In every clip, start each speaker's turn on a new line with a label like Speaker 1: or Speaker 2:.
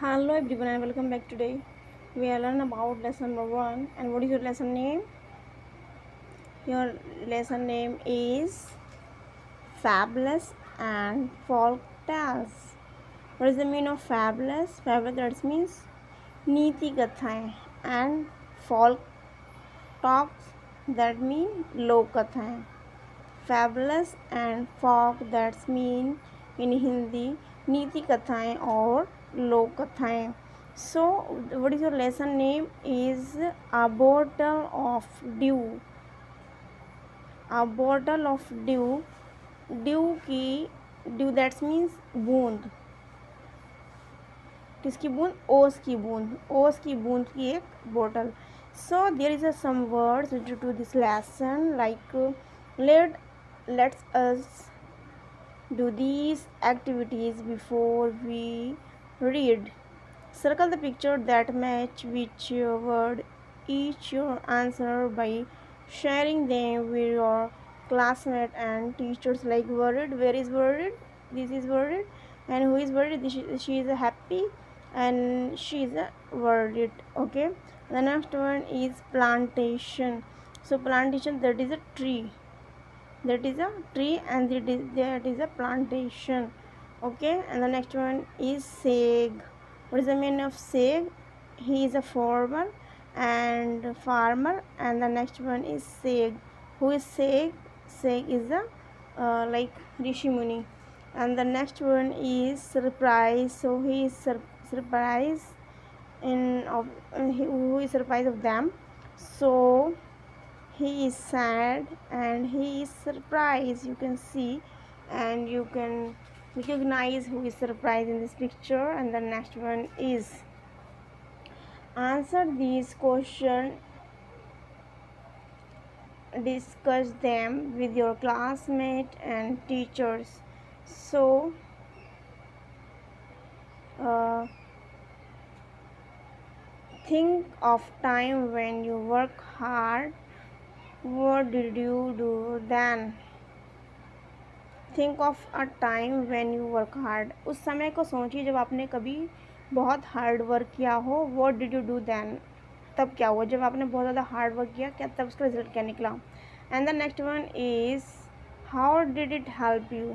Speaker 1: Hello everyone and welcome back. Today we are learn about lesson number 1. And what is your lesson name? Your lesson name is Fabulous and Folk Tales. What is the meaning of fabulous? Fabulous, that means नीति कथाएं, and folk talks, that mean लोक कथाएं. Fabulous and folk, that mean in Hindi नीति कथाएं और लोक कथाएं. So what is your lesson name is A Bottle of Dew. A bottle of dew. Due की ड्यू दैट्स मीन्स बूंद. किसकी बूंद? ओस की बूंद. ओस की बूंद की एक बोतल. So there is a some words related to this lesson like let's us do these activities before we read. Circle the picture that match which word each your answer by sharing them with your classmate and teachers. Like worried, where is worried? This is worried. And who is worried? She is happy and she is worried. Okay. The next one is plantation. So plantation, that is a tree. That is a tree and that is a plantation. Okay. And the next one is sag. What is the meaning of sag? He is a farmer and the next one is sag. Who is sag? Sag is a like Rishi Muni. And the next one is surprise. So he is surprised who is surprised of them. So he is sad and he is surprised. You can see and you can recognize who is surprised in this picture. And the next one is answer these questions, discuss them with your classmates and teachers. So uh, think of time when you work hard. What did you do then? Think of a time when you work hard. उस समय को सोचिए जब आपने कभी बहुत hard work किया हो. What did you do then? तब क्या हुआ जब आपने बहुत ज़्यादा हार्ड वर्क किया, क्या तब उसका रिजल्ट क्या निकला. And the next one is how did it help you.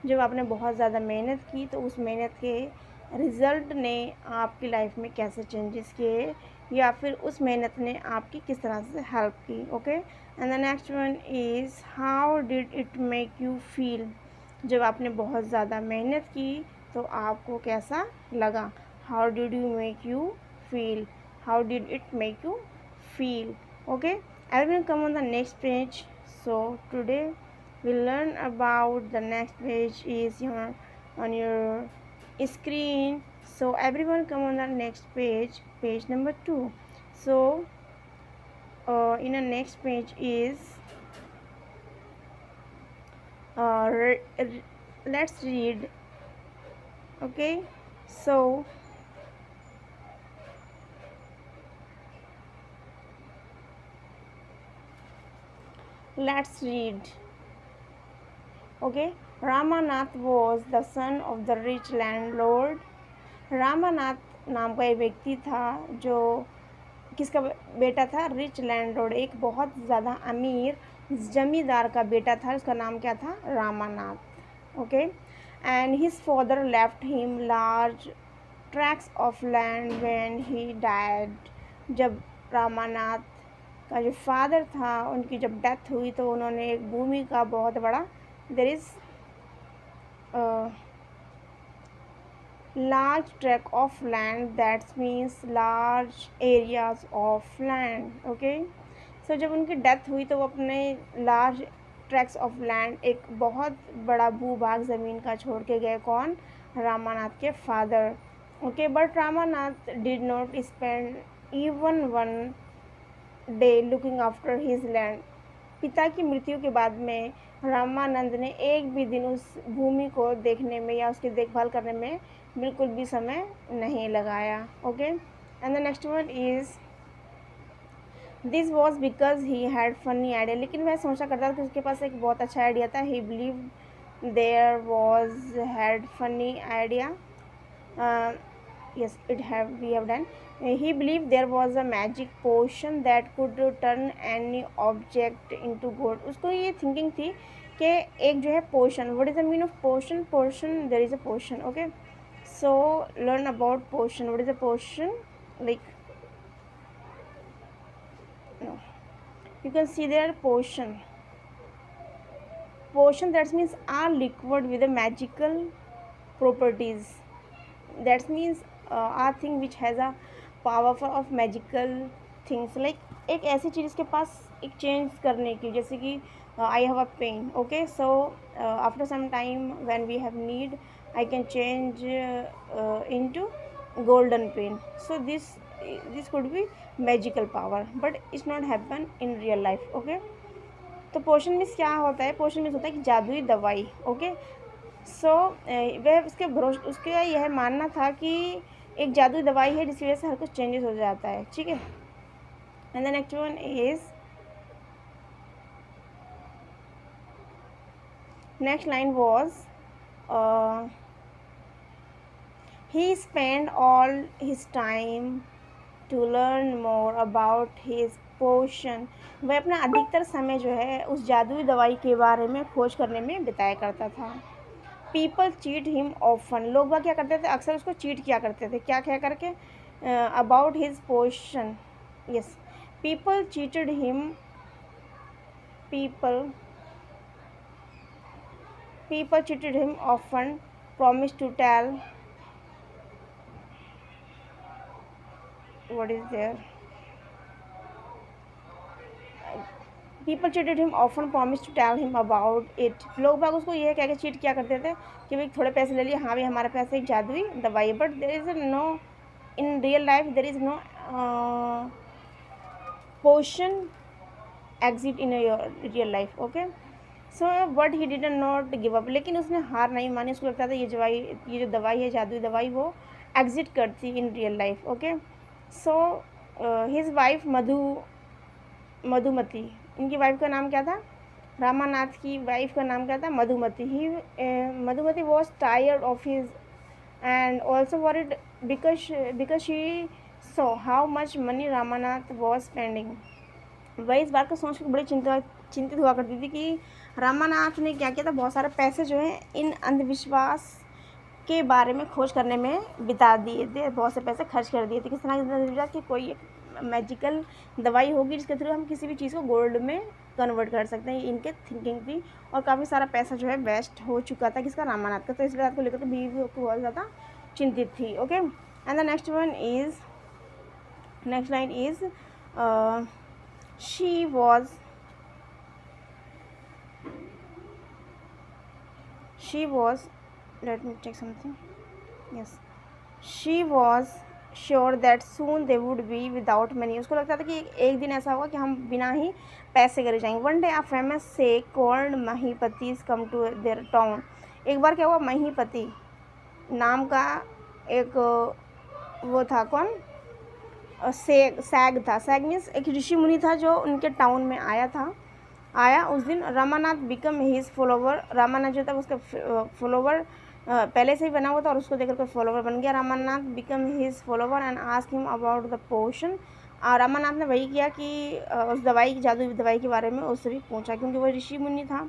Speaker 1: जब आपने बहुत ज़्यादा मेहनत की तो उस मेहनत के रिज़ल्ट ने आपकी लाइफ में कैसे चेंजेस किए या फिर उस मेहनत ने आपकी किस तरह से हेल्प की. Okay. And the next one is how did it make you feel. जब आपने बहुत ज़्यादा मेहनत की तो आपको कैसा लगा. How did you make you feel. How did it make you feel? Okay, everyone come on the next page. So today we'll learn about the next page is on your screen. So everyone come on the next page, page number 2. So in the next page is let's read. Okay, so let's read. Okay, Ramanath was the son of the rich landlord. Ramanath नाम का एक व्यक्ति था जो किसका बेटा था. Rich landlord, एक बहुत ज़्यादा अमीर जमींदार का बेटा था. उसका नाम क्या था? Ramanath. Okay. And his father left him large tracts of land when he died. जब रामानाथ का जो फादर था उनकी जब डेथ हुई तो उन्होंने एक भूमि का बहुत बड़ा there is large tract of land, that means large areas of land. Okay, so जब उनकी डेथ हुई तो वो अपने लार्ज ट्रैक्ट्स ऑफ लैंड, एक बहुत बड़ा भूभाग ज़मीन का छोड़ के गए. कौन? रामानाथ के father. Okay, but Ramanath did not spend even one day looking after his land. पिता की मृत्यु के बाद में रामानंद ने एक भी दिन उस भूमि को देखने में या उसकी देखभाल करने में बिल्कुल भी समय नहीं लगाया. Okay. And the next one is this was because he had funny idea. लेकिन वह सोचा करता था कि उसके पास एक बहुत अच्छा आइडिया था. He believe there was had funny idea. yes, we have done. He believed there was a magic potion that could turn any object into gold. उसको ये thinking थी कि एक जो है potion, what is the meaning of potion? Potion, there is a potion. Okay, so learn about potion. What is a potion? Like, no, you can see there potion. Potion, that means are liquid with a magical properties. That means are thing which has a power of magical things. Like एक ऐसी चीज़ इसके पास एक change करने की, जैसे कि I have a pen. Okay, so after some time when we have need, I can change into golden pen. So this could be magical power, but it's not happen in real life. Okay, तो पोशन means क्या होता है? पोशन means होता है कि जादुई दवाई. Okay, सो वह उसका यह मानना था कि एक जादुई दवाई है जिसकी वजह से हर कुछ चेंजेस हो जाता है. ठीक है. And the next one is, next line was, he spent all his time to learn more about his potion. वह अपना अधिकतर समय जो है उस जादुई दवाई के बारे में खोज करने में बिताया करता था. People cheat him often. लोग वह क्या करते थे? अक्सर उसको चीट किया करते थे. क्या क्या करके? About his potion. Yes, people cheated him. people cheated him often, promised to tell. What is there? People cheated him often, promised to tell him about it. लोग बाग उसको ये कह के चीट किया करते थे कि भाई थोड़े पैसे ले लिए, हाँ भाई हमारे पास एक जादुई दवाई. But there is no, in real life there is no potion exist in real life. Okay, so but he did not give up. लेकिन उसने हार नहीं मानी. उसको लगता था ये जो दवाई है, जादुई दवाई, वो एग्जिट करती इन real life. Okay, so his wife Madhumati. इनकी वाइफ का नाम क्या था? रामानाथ की वाइफ का नाम क्या था? Madhumati. He Madhumati was tired of his and also worried because she saw how much money Ramanath was spending. वह इस बात को सोच कर बड़ी चिंतित हुआ करती थी कि रामानाथ ने क्या किया था? बहुत सारे पैसे जो है इन अंधविश्वास के बारे में खोज करने में बिता दिए थे. बहुत से पैसे खर्च कर दिए थे. किस तरह के अंधविश्वास? कि कोई मैजिकल दवाई होगी जिसके थ्रू हम किसी भी चीज़ को गोल्ड में कन्वर्ट कर सकते हैं. इनके थिंकिंग थी. और काफ़ी सारा पैसा जो है वेस्ट हो चुका था. किसका? रामानाथ का. तो इस बात को लेकर के बीवी को बहुत ज़्यादा चिंतित थी. Okay, and the next one is, next line is, she was let me check something. Yes, she was sure that soon they would be without money. उसको लगता था कि एक दिन ऐसा होगा कि हम बिना ही पैसे करे जाएंगे. One day a famous sheikh called Mahipatis come to their town. एक बार क्या हुआ? महीपति नाम का एक वो था. कौन? सैग था. सैग मीन्स एक ऋषि मुनि था जो उनके टाउन में आया उस दिन. Ramanath become his follower. Ramanath जो था उसका फॉलोवर पहले से ही बना हुआ था और उसको देखकर कोई फॉलोवर बन गया. Ramanath become his follower and ask him about the potion. Ramanath ने वही किया कि उस दवाई की, जादुई दवाई के बारे में उससे भी पूछा, क्योंकि वो ऋषि मुनि था.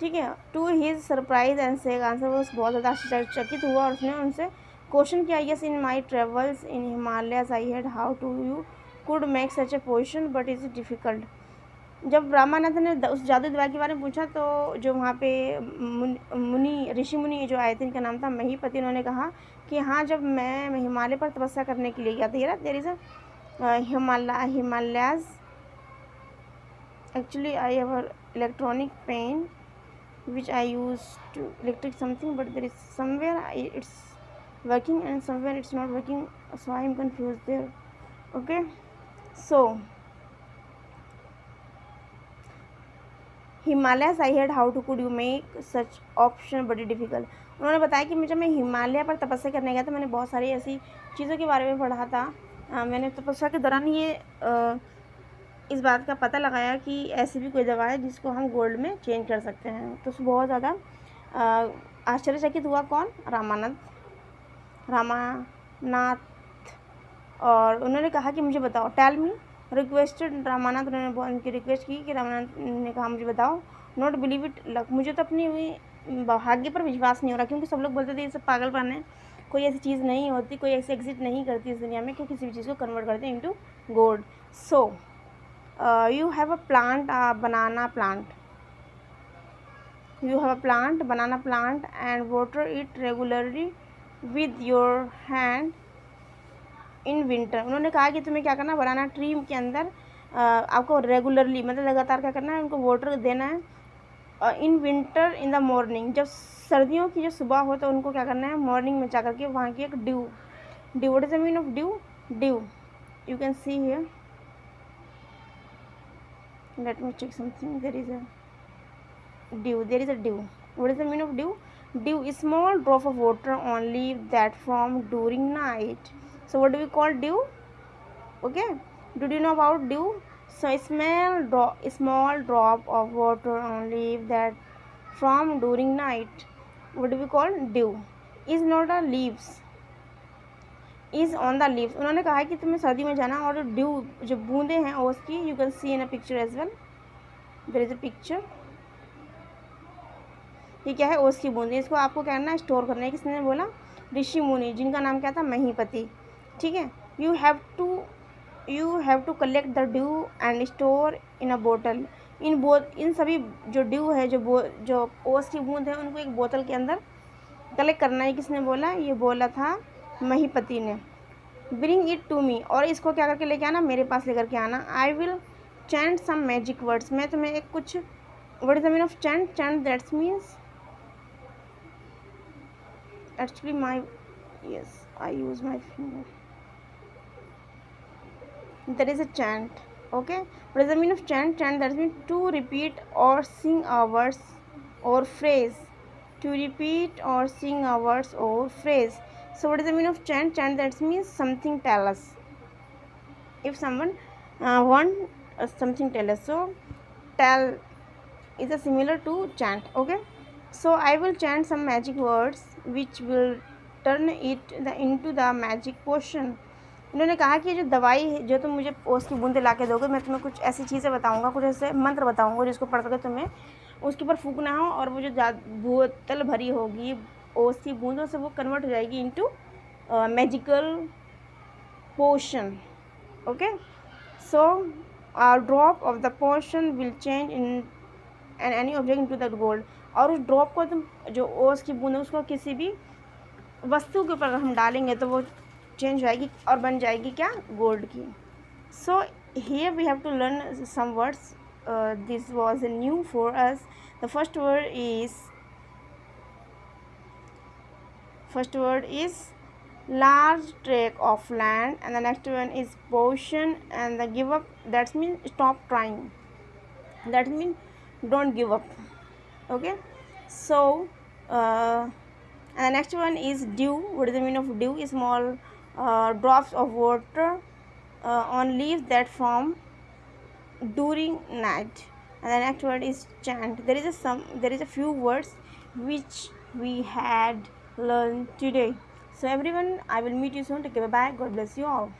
Speaker 1: ठीक है. To his surprise and sage answer, वो बहुत ज़्यादा आश्चर्यचकित हुआ और उसने उनसे क्वेश्चन किया. Yes, in my travels in Himalayas I heard how to you could make such a potion but is difficult. जब रामानाथ ने उस जादू दवाई के बारे में पूछा तो जो वहाँ पे ऋषि मुनि जो आए थे, इनका नाम था महीपति, उन्होंने कहा कि हाँ, जब मैं हिमालय पर तपस्या करने के लिए गया था. ये there is a Himalayas. Actually I have a electronic pen which I use to electric something, but there is somewhere it's working and somewhere it's not working, so I am confused there. Okay, so Himalayas I heard how to could you make such option but difficult. उन्होंने बताया कि जब मैं हिमालय पर तपस्या करने गया था, मैंने बहुत सारी ऐसी चीज़ों के बारे में पढ़ा था. मैंने तपस्या के दौरान ये इस बात का पता लगाया कि ऐसी भी कोई दवा है जिसको हम गोल्ड में चेंज कर सकते हैं. तो बहुत ज़्यादा आश्चर्यचकित हुआ. कौन? रामानंद. रामानाथ। और उन्होंने कहा कि मुझे बताओ, टेल मी, रिक्वेस्टेड रामानाथ, उन्होंने उनकी रिक्वेस्ट की कि रामानाथ ने कहा मुझे बताओ, नॉट बिलीव इट लक, मुझे तो अपनी भाग्य पर विश्वास नहीं हो रहा, क्योंकि सब लोग बोलते थे ये सब पागलपन है, कोई ऐसी चीज़ नहीं होती, कोई ऐसे एग्जिट नहीं करती इस दुनिया में कि किसी भी चीज़ को कन्वर्ट करते हैं into gold. So you have a plant, a banana plant, you have a plant, banana plant, and water it regularly with your hand in winter। उन्होंने कहा कि तुम्हें क्या करना, बनाना ट्री के अंदर आपको रेगुलरली मतलब लगातार क्या करना है, उनको वाटर देना है। In winter in the morning, जब सर्दियों की जो सुबह हो तो उनको क्या करना है, मॉर्निंग में जा करके वहाँ की एक due, due, what is the mean of due, due, you can see here, let me check something, there is a dew, there is a dew, what is the meaning of dew, dew is small drop of water on leaf that form during night, so what do we call dew, okay, do you know about dew, so a small drop of water on leaf that form during night, what do we call dew, is not a leaves, is on the leaves. उन्होंने कहा है कि तुम्हें सर्दी में जाना और due जो बूंदे हैं ओस की, you can see in a picture as well, there is a picture, ये क्या है, ओस की बूंदे, इसको आपको क्या करना है, स्टोर करना है। किसने बोला, ऋषि मुनि, जिनका नाम क्या था, महीपति, ठीक है। You have to collect the due and store in a बोतल, इन सभी जो ड्यू है, जो ओस की बूंद है, उनको एक बोतल के अंदर कलेक्ट करना है। किसने बोला, ये बोला था महीपति ने। ब्रिंग इट टू मी, और इसको क्या करके लेके आना, मेरे पास लेकर के आना। I will chant some magic words, मैं तुम्हें एक कुछ, what is the mean of chant, chant that's means actually my, yes, I use my finger, that is a chant, okay, what is the meaning of chant, chant that means to repeat or sing a words or phrase, to repeat or sing a words or phrase, so what is the meaning of chant, chant that means something tell us, if someone want something tell us, so tell is a similar to chant, okay, so I will chant some magic words which will turn it into the magic potion। उन्होंने कहा कि जो दवाई है, जो तुम मुझे ओस की बूंदें ला के दोगे, मैं तुम्हें कुछ ऐसी चीज़ें बताऊंगा, कुछ ऐसे मंत्र बताऊंगा जिसको पढ़ करके तुम्हें उसके ऊपर फूकना हो, और वो जो बोतल भरी होगी ओस की बूंदों से, वो कन्वर्ट हो जाएगी into magical potion, okay. So a drop of the potion will change in and any object into the gold, और उस ड्रॉप को तुम, जो ओस की बूंद है, उसको किसी भी वस्तु के ऊपर अगर हम डालेंगे तो वो चेंज हो जाएगी और बन जाएगी क्या, गोल्ड की। So here we have to learn some words, this was new for us. The first word is large tract of land, and the next one is potion, and the give up, that means stop trying, that means don't give up, okay. So and the next one is dew, what is the meaning of dew, small drops of water on leaves that form during night, and the next word is chant. There is a few words which we had learned today. So everyone, I will meet you soon. Take care, bye bye, God bless you all.